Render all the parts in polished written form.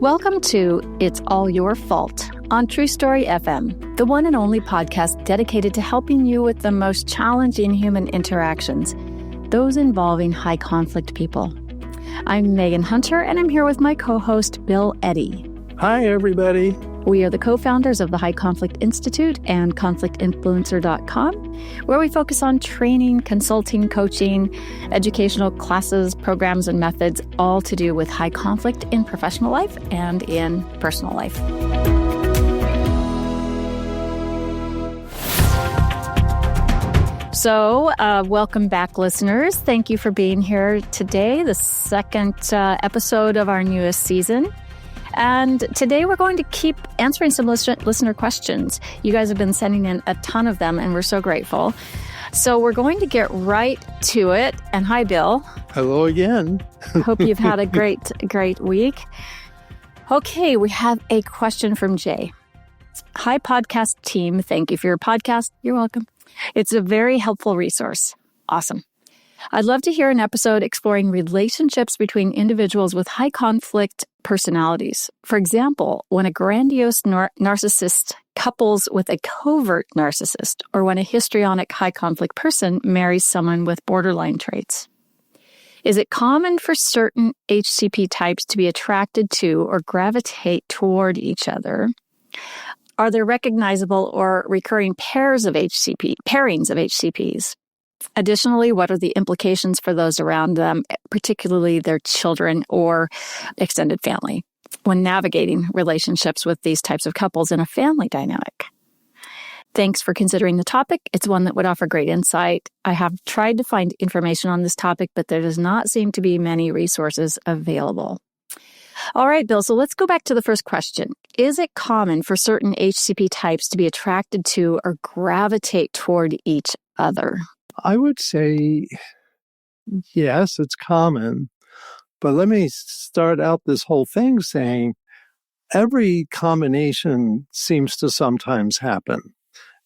Welcome to It's All Your Fault on True Story FM, the one and only podcast dedicated to helping you with the most challenging human interactions, those involving high conflict people. I'm Megan Hunter, and I'm here with my co-host, Bill Eddy. Hi, everybody. We are the co-founders of the High Conflict Institute and ConflictInfluencer.com, where we focus on training, consulting, coaching, educational classes, programs, and methods, all to do with high conflict in professional life and in personal life. So, welcome back, listeners. Thank you for being here today, the second episode of our newest season. And today we're going to keep answering some listener questions. You guys have been sending in a ton of them, and we're so grateful. So we're going to get right to it. And hi, Bill. Hello again. Hope you've had a great week. Okay, we have a question from Jay. Hi, podcast team. Thank you for your podcast. You're welcome. It's a very helpful resource. Awesome. I'd love to hear an episode exploring relationships between individuals with high conflict personalities. For example, when a grandiose narcissist couples with a covert narcissist, or when a histrionic high conflict person marries someone with borderline traits. Is it common for certain HCP types to be attracted to or gravitate toward each other? Are there recognizable or recurring pairings of HCPs? Additionally, what are the implications for those around them, particularly their children or extended family, when navigating relationships with these types of couples in a family dynamic? Thanks for considering the topic. It's one that would offer great insight. I have tried to find information on this topic, but there does not seem to be many resources available. All right, Bill, so let's go back to the first question. Is it common for certain HCP types to be attracted to or gravitate toward each other? I would say, yes, it's common. But let me start out this whole thing saying every combination seems to sometimes happen.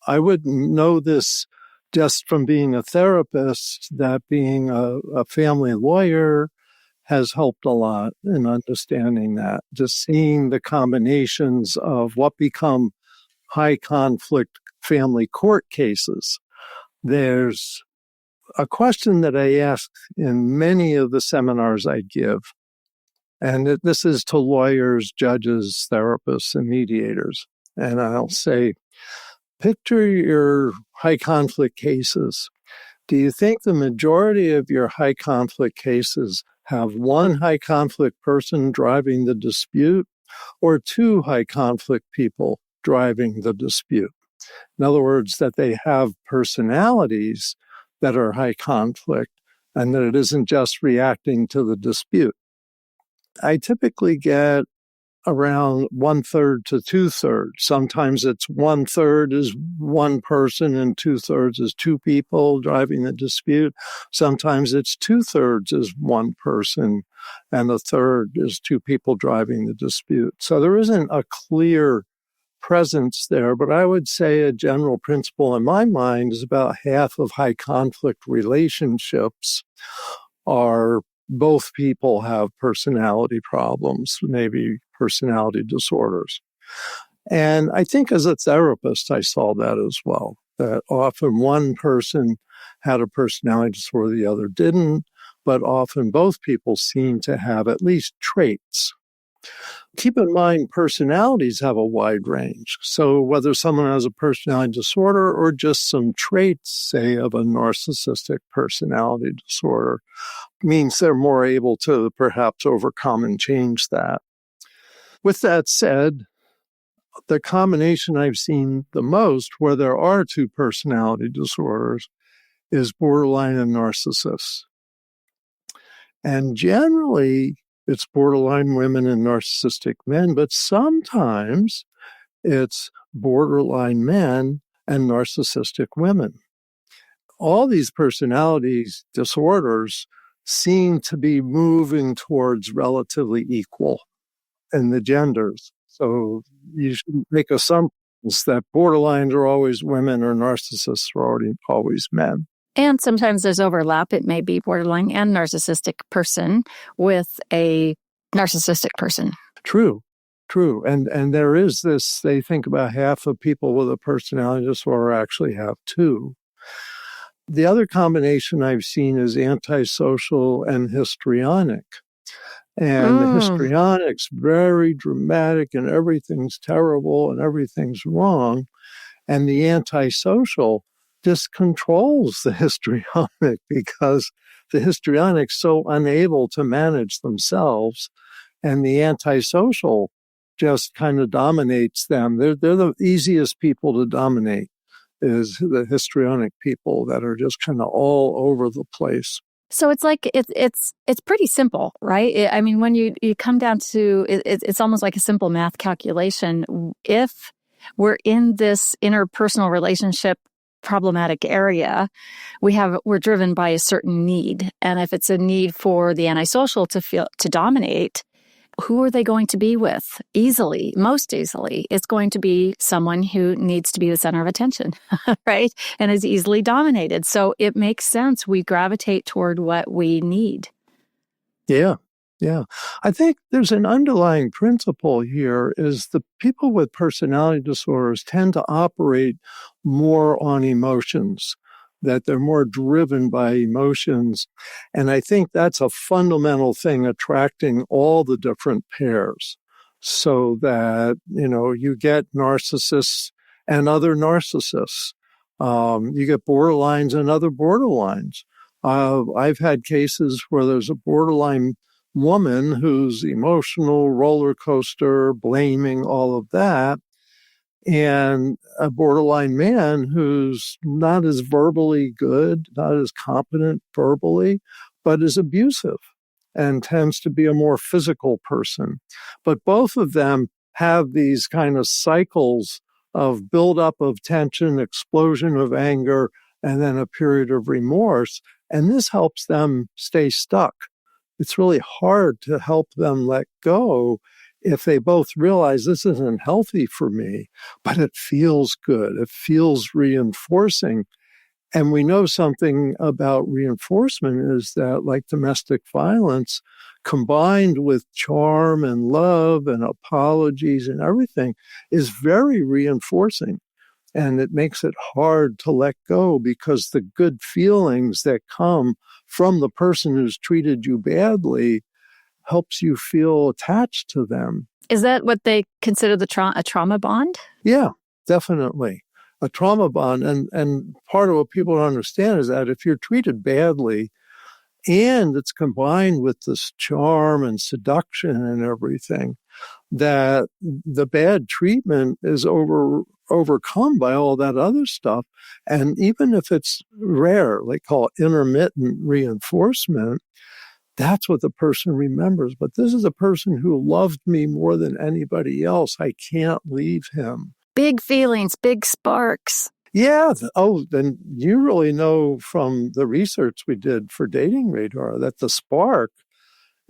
I would know this just from being a therapist, that being a family lawyer has helped a lot in understanding that. Just seeing the combinations of what become high conflict family court cases. There's a question that I ask in many of the seminars I give, and this is to lawyers, judges, therapists, and mediators. And I'll say, picture your high conflict cases. Do you think the majority of your high conflict cases have one high conflict person driving the dispute or two high conflict people driving the dispute? In other words, that they have personalities that are high conflict and that it isn't just reacting to the dispute. I typically get around 1/3 to 2/3. Sometimes it's 1/3 is one person and 2/3 is two people driving the dispute. Sometimes it's 2/3 is one person and 1/3 is two people driving the dispute. So there isn't a clear presence there, but I would say a general principle in my mind is about half of high conflict relationships are both people have personality problems, maybe personality disorders. And I think as a therapist, I saw that as well, that often one person had a personality disorder, the other didn't, but often both people seem to have at least traits. Keep in mind, personalities have a wide range. So whether someone has a personality disorder or just some traits, say, of a narcissistic personality disorder, means they're more able to perhaps overcome and change that. With that said, the combination I've seen the most where there are two personality disorders is borderline and narcissists. And generally, it's borderline women and narcissistic men, but sometimes it's borderline men and narcissistic women. All these personality disorders seem to be moving towards relatively equal in the genders. So you should make assumptions that borderlines are always women or narcissists are always men. And sometimes there's overlap. It may be borderline and narcissistic person with a narcissistic person. True. And there is this, they think about half of people with a personality disorder actually have two. The other combination I've seen is antisocial and histrionic. And the histrionic's very dramatic and everything's terrible and everything's wrong. And the antisocial just controls the histrionic because the histrionic's so unable to manage themselves. And the antisocial just kind of dominates them. They're the easiest people to dominate, is the histrionic people that are just kind of all over the place. So it's like it's pretty simple, right? I mean, when you come down to it's almost like a simple math calculation. If we're in this interpersonal relationship problematic area, we're driven by a certain need, and if it's a need for the antisocial to dominate, who are they going to be with most easily? It's going to be someone who needs to be the center of attention, right? And is easily dominated. So it makes sense. We gravitate toward what we need. Yeah. I think there's an underlying principle here is the people with personality disorders tend to operate more on emotions, that they're more driven by emotions. And I think that's a fundamental thing attracting all the different pairs so that, you get narcissists and other narcissists. You get borderlines and other borderlines. I've had cases where there's a borderline woman who's emotional, roller coaster, blaming, all of that, and a borderline man who's not as verbally good, not as competent verbally, but is abusive and tends to be a more physical person. But both of them have these kind of cycles of buildup of tension, explosion of anger, and then a period of remorse. And this helps them stay stuck. It's really hard to help them let go if they both realize this isn't healthy for me, but it feels good. It feels reinforcing. And we know something about reinforcement is that, like domestic violence, combined with charm and love and apologies and everything, is very reinforcing. And it makes it hard to let go because the good feelings that come from the person who's treated you badly helps you feel attached to them. Is that what they consider a trauma bond? Yeah, definitely. A trauma bond. And part of what people don't understand is that if you're treated badly and it's combined with this charm and seduction and everything, that the bad treatment is overcome by all that other stuff. And even if it's rare, they call it intermittent reinforcement, that's what the person remembers. But this is a person who loved me more than anybody else. I can't leave him. Big feelings, big sparks. Yeah. Oh, then you really know from the research we did for Dating Radar that the spark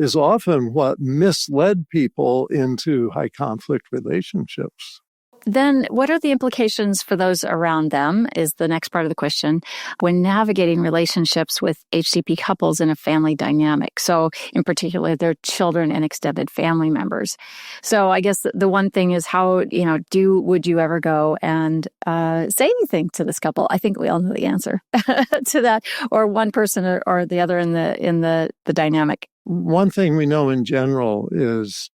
is often what misled people into high conflict relationships. Then what are the implications for those around them is the next part of the question when navigating relationships with HCP couples in a family dynamic. So in particular, their children and extended family members. So I guess the one thing is how, would you ever go and say anything to this couple? I think we all know the answer to that, or one person or the other in the dynamic. One thing we know in general is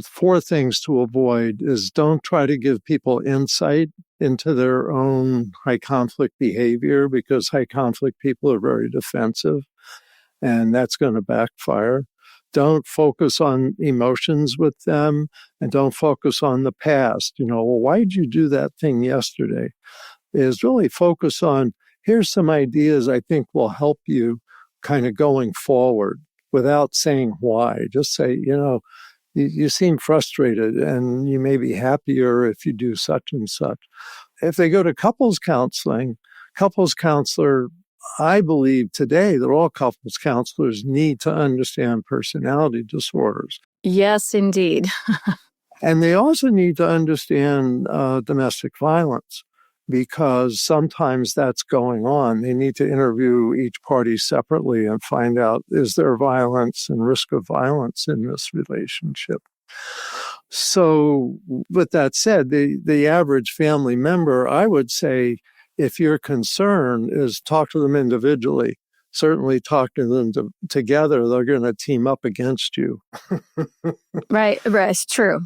4 things to avoid is don't try to give people insight into their own high conflict behavior because high conflict people are very defensive and that's going to backfire. Don't focus on emotions with them and don't focus on the past. Why did you do that thing yesterday? Is really focus on, here's some ideas I think will help you kind of going forward without saying why. Just say, you seem frustrated and you may be happier if you do such and such. If they go to couples counselor, I believe today that all couples counselors need to understand personality disorders. Yes, indeed. And they also need to understand domestic violence because sometimes that's going on. They need to interview each party separately and find out, is there violence and risk of violence in this relationship? So with that said, the average family member, I would say, if your concern is talk to them individually, certainly talk to them together, they're going to team up against you. Right. It's true.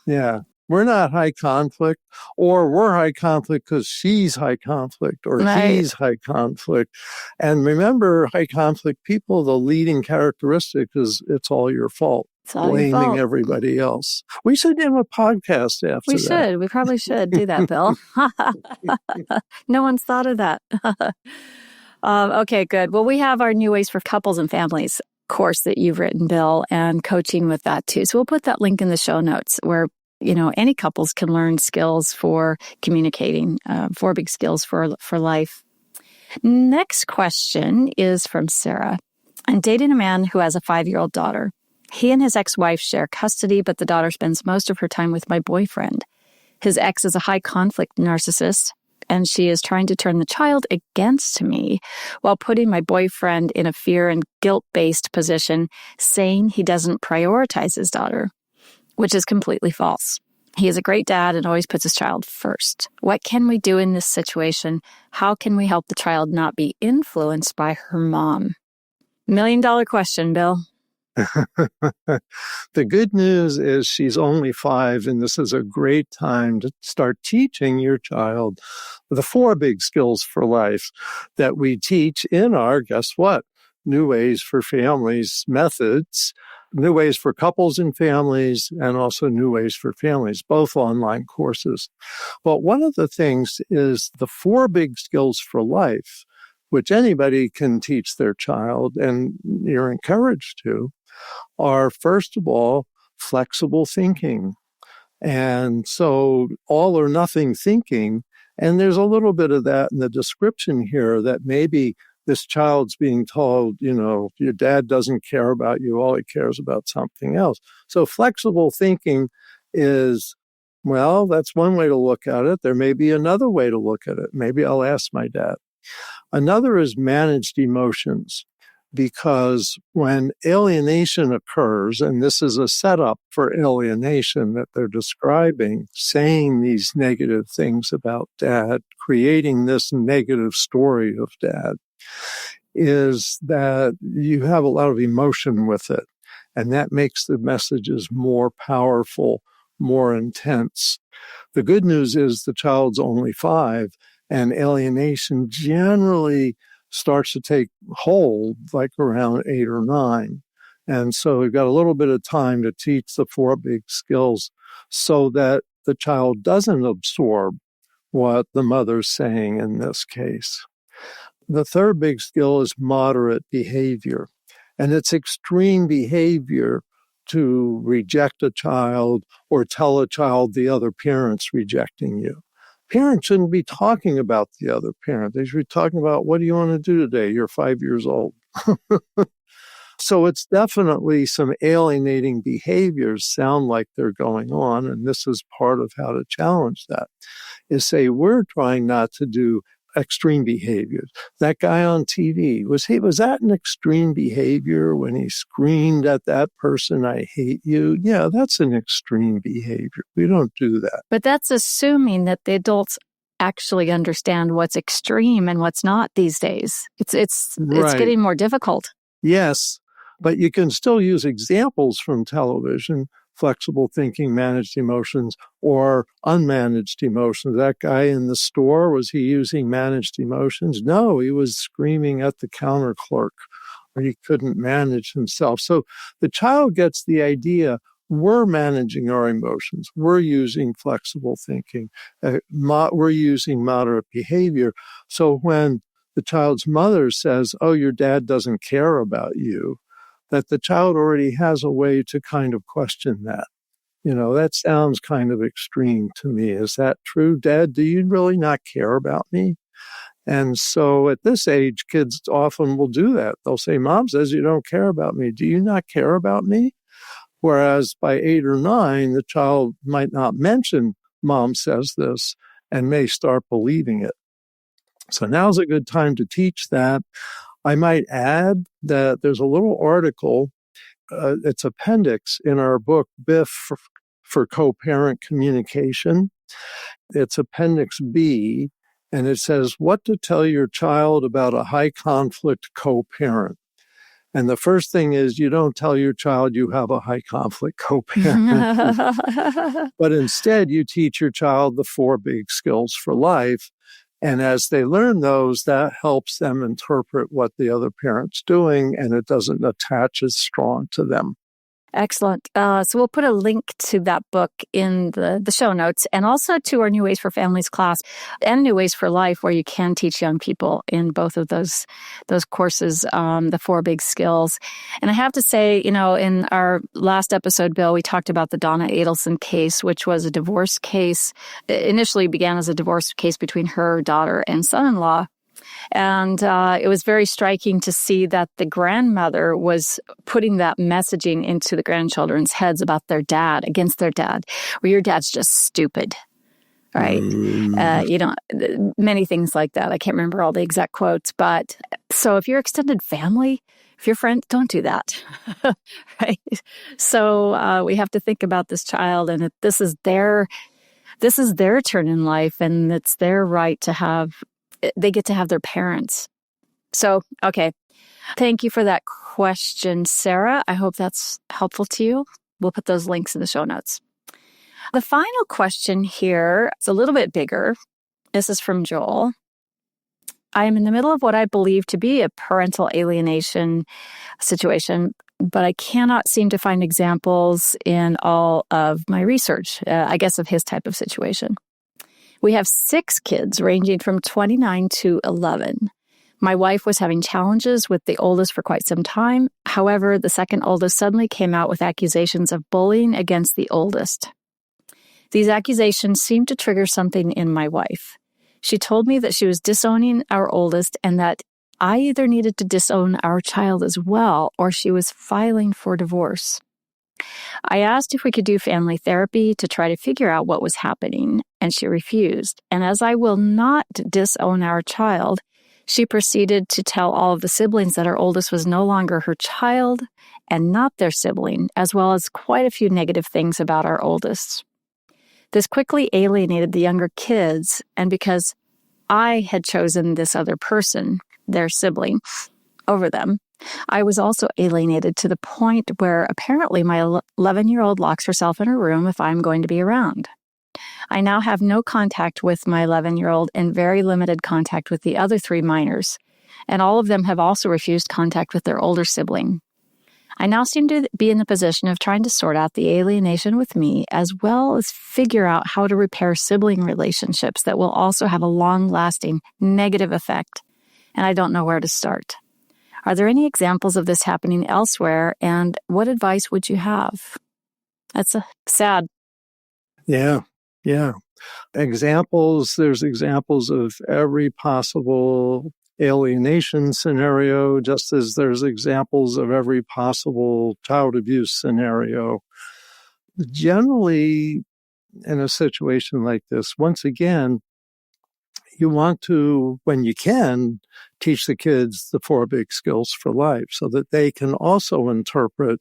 Yeah. We're not high conflict, or we're high conflict because she's high conflict or Right. he's high conflict. And remember, high conflict people, the leading characteristic is it's all your fault. It's all your Blaming fault. everybody else. We should name a podcast after We that. should. We probably should do that, Bill. No one's thought of that. Okay, good. Well, we have our New Ways for Couples and Families course that you've written, Bill, and coaching with that too. So we'll put that link in the show notes where, any couples can learn skills for communicating, 4 big skills for life. Next question is from Sarah. I'm dating a man who has a 5-year-old daughter. He and his ex-wife share custody, but the daughter spends most of her time with my boyfriend. His ex is a high conflict narcissist, and she is trying to turn the child against me while putting my boyfriend in a fear and guilt-based position, saying he doesn't prioritize his daughter, which is completely false. He is a great dad and always puts his child first. What can we do in this situation? How can we help the child not be influenced by her mom? $1 million question, Bill. The good news is she's only 5, and this is a great time to start teaching your child the 4 big skills for life that we teach in our, guess what, New Ways for Families methods, New Ways for Couples and Families, and also New Ways for Families, both online courses. But one of the things is the 4 big skills for life, which anybody can teach their child, and you're encouraged to, are, first of all, flexible thinking. And so all or nothing thinking, and there's a little bit of that in the description here, that maybe this child's being told, your dad doesn't care about you, all he cares about something else. So flexible thinking is, well, that's one way to look at it. There may be another way to look at it. Maybe I'll ask my dad. Another is managed emotions. Because when alienation occurs, and this is a setup for alienation that they're describing, saying these negative things about dad, creating this negative story of dad, is that you have a lot of emotion with it. And that makes the messages more powerful, more intense. The good news is the child's only 5, and alienation generally starts to take hold like around 8 or 9. And so we've got a little bit of time to teach the 4 big skills so that the child doesn't absorb what the mother's saying in this case. The 3rd big skill is moderate behavior. And it's extreme behavior to reject a child or tell a child the other parent's rejecting you. Parents shouldn't be talking about the other parent. They should be talking about, what do you want to do today? You're 5 years old. So it's definitely some alienating behaviors sound like they're going on. And this is part of how to challenge that, is say, we're trying not to do extreme behaviors. That guy on TV, was that an extreme behavior when he screamed at that person, I hate you? Yeah, that's an extreme behavior. We don't do that. But that's assuming that the adults actually understand what's extreme and what's not these days. It's getting more difficult. Yes, but you can still use examples from television, flexible thinking, managed emotions, or unmanaged emotions. That guy in the store, was he using managed emotions? No, he was screaming at the counter clerk, or he couldn't manage himself. So the child gets the idea, we're managing our emotions. We're using flexible thinking. We're using moderate behavior. So when the child's mother says, oh, your dad doesn't care about you, that the child already has a way to kind of question that. That sounds kind of extreme to me. Is that true, Dad? Do you really not care about me? And so at this age, kids often will do that. They'll say, Mom says you don't care about me. Do you not care about me? Whereas by 8 or 9, the child might not mention Mom says this and may start believing it. So now's a good time to teach that. I might add that there's a little article, it's appendix in our book, Biff for co-parent communication. It's Appendix B, and it says what to tell your child about a high conflict co-parent. And the first thing is you don't tell your child you have a high conflict co-parent, but instead you teach your child the 4 big skills for life. And as they learn those, that helps them interpret what the other parent's doing, and it doesn't attach as strong to them. Excellent. So we'll put a link to that book in the show notes, and also to our New Ways for Families class and New Ways for Life, where you can teach young people in both of those courses, the 4 big skills. And I have to say, in our last episode, Bill, we talked about the Donna Adelson case, which was a divorce case. It initially began as a divorce case between her daughter and son-in-law. And it was very striking to see that the grandmother was putting that messaging into the grandchildren's heads about their dad, against their dad. Well, your dad's just stupid, right? Many things like that. I can't remember all the exact quotes. But so if your extended family, if your friend, don't do that, right? So we have to think about this child, and this is their turn in life, and it's their right to have. They get to have their parents. So, okay. Thank you for that question, Sarah. I hope that's helpful to you. We'll put those links in the show notes. The final question here is a little bit bigger. This is from Joel. I am in the middle of what I believe to be a parental alienation situation, but I cannot seem to find examples in all of my research, I guess, of his type of situation. We have 6 kids ranging from 29 to 11. My wife was having challenges with the oldest for quite some time. However, the second oldest suddenly came out with accusations of bullying against the oldest. These accusations seemed to trigger something in my wife. She told me that she was disowning our oldest and that I either needed to disown our child as well or she was filing for divorce. I asked if we could do family therapy to try to figure out what was happening, and she refused. And as I will not disown our child, she proceeded to tell all of the siblings that our oldest was no longer her child and not their sibling, as well as quite a few negative things about our oldest. This quickly alienated the younger kids, and because I had chosen this other person, their sibling, over them, I was also alienated to the point where apparently my 11-year-old locks herself in her room if I'm going to be around. I now have no contact with my 11-year-old and very limited contact with the other 3 minors, and all of them have also refused contact with their older sibling. I now seem to be in the position of trying to sort out the alienation with me, as well as figure out how to repair sibling relationships that will also have a long-lasting negative effect, and I don't know where to start. Are there any examples of this happening elsewhere, and what advice would you have? That's sad. Yeah. There's examples of every possible alienation scenario, just as there's examples of every possible child abuse scenario. Generally, in a situation like this, once again, you want to, when you can, teach the kids the 4 big skills for life so that they can also interpret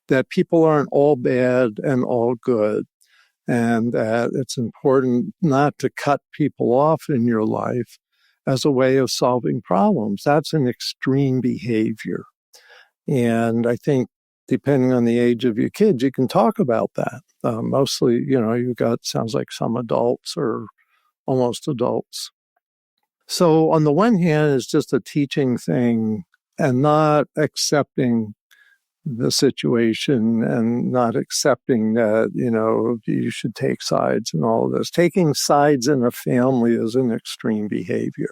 that people aren't all bad and all good, and that it's important not to cut people off in your life as a way of solving problems. That's an extreme behavior. And I think depending on the age of your kids, you can talk about that. Mostly, you've got, sounds like some adults or almost adults. So on the one hand, it's just a teaching thing and not accepting the situation and not accepting that, you should take sides and all of this. Taking sides in a family is an extreme behavior.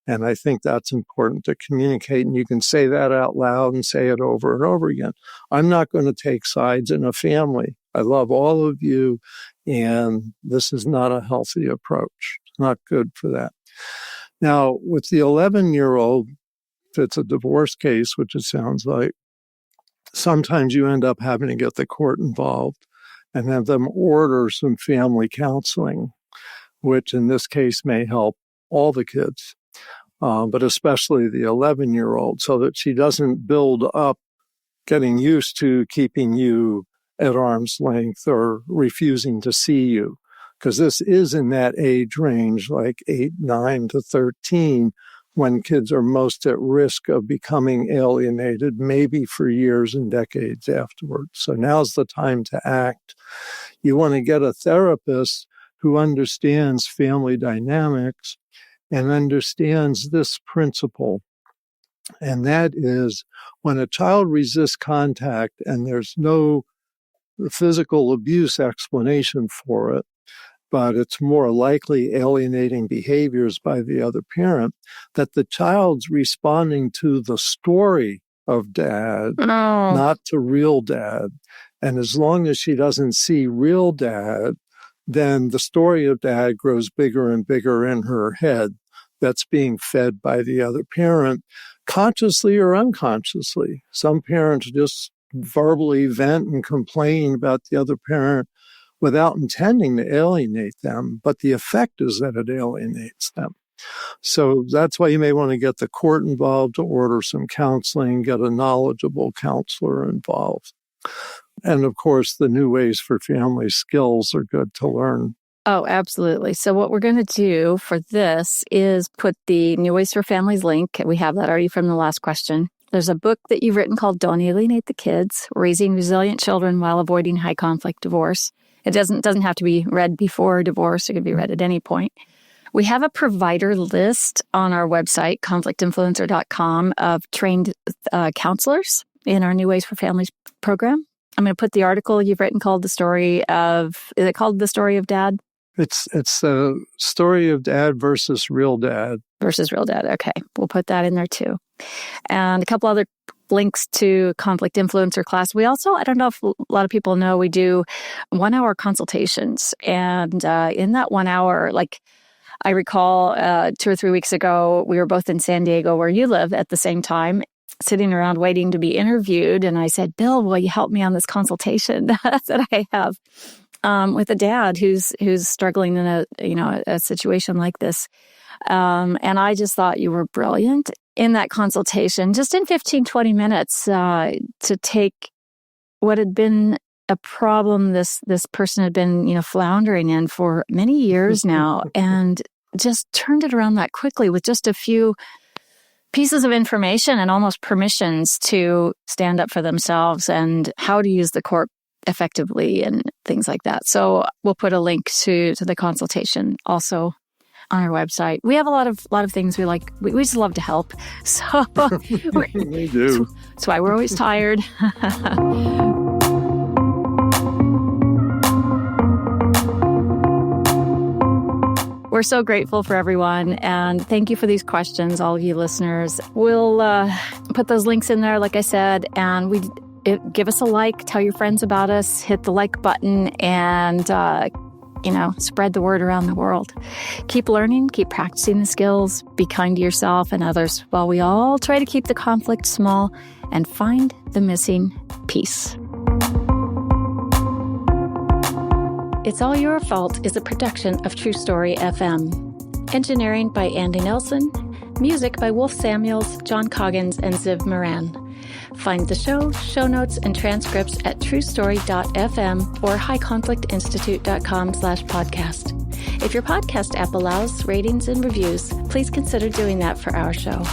And I think that's important to communicate. And you can say that out loud and say it over and over again. I'm not going to take sides in a family. I love all of you. And this is not a healthy approach. It's not good for that. Now, with the 11-year-old, if it's a divorce case, which it sounds like, sometimes you end up having to get the court involved and have them order some family counseling, which in this case may help all the kids, but especially the 11-year-old, so that she doesn't build up getting used to keeping you at arm's length or refusing to see you. Because this is in that age range, like 8, 9 to 13, when kids are most at risk of becoming alienated, maybe for years and decades afterwards. So now's the time to act. You want to get a therapist who understands family dynamics and understands this principle. And that is, when a child resists contact and there's no physical abuse explanation for it, but it's more likely alienating behaviors by the other parent, that the child's responding to the story of dad, not to real dad. And as long as she doesn't see real dad, then the story of dad grows bigger and bigger in her head. That's being fed by the other parent, consciously or unconsciously. Some parents just verbally vent and complain about the other parent without intending to alienate them, but the effect is that it alienates them. So that's why you may want to get the court involved to order some counseling, get a knowledgeable counselor involved. And of course, the new ways for family skills are good to learn. Oh, absolutely. So what we're going to do for this is put the New Ways for Families link. We have that already from the last question. There's a book that you've written called Don't Alienate the Kids, Raising Resilient Children While Avoiding High Conflict Divorce. It doesn't have to be read before divorce. It could be read at any point. We have a provider list on our website, conflictinfluencer.com, of trained counselors in our New Ways for Families program. I'm going to put the article you've written called is it called The Story of Dad? It's the story of dad versus real dad. Versus real dad. Okay. We'll put that in there too. And a couple other links to Conflict Influencer class. We also, I don't know if a lot of people know, we do 1-hour consultations. And in that 1 hour, like I recall 2 or 3 weeks ago, we were both in San Diego where you live at the same time, sitting around waiting to be interviewed. And I said, Bill, will you help me on this consultation that I have with a dad who's struggling in a situation like this. And I just thought you were brilliant in that consultation, just in 15, 20 minutes, to take what had been a problem this person had been, floundering in for many years now, and just turned it around that quickly with just a few pieces of information and almost permissions to stand up for themselves and how to use the court effectively and things like that. So we'll put a link to the consultation also on our website. We have a lot of things we like. We just love to help. So we do. That's why we're always tired. We're so grateful for everyone, and thank you for these questions, all of you listeners. We'll put those links in there, like I said, and give us a like, tell your friends about us, hit the like button, and spread the word around the world. Keep learning, keep practicing the skills, be kind to yourself and others while we all try to keep the conflict small and find the missing piece. It's All Your Fault is a production of True Story FM. Engineering by Andy Nelson. Music by Wolf Samuels, John Coggins, and Ziv Moran. Find the show notes, and transcripts at truestory.fm or highconflictinstitute.com/podcast. If your podcast app allows ratings and reviews, please consider doing that for our show.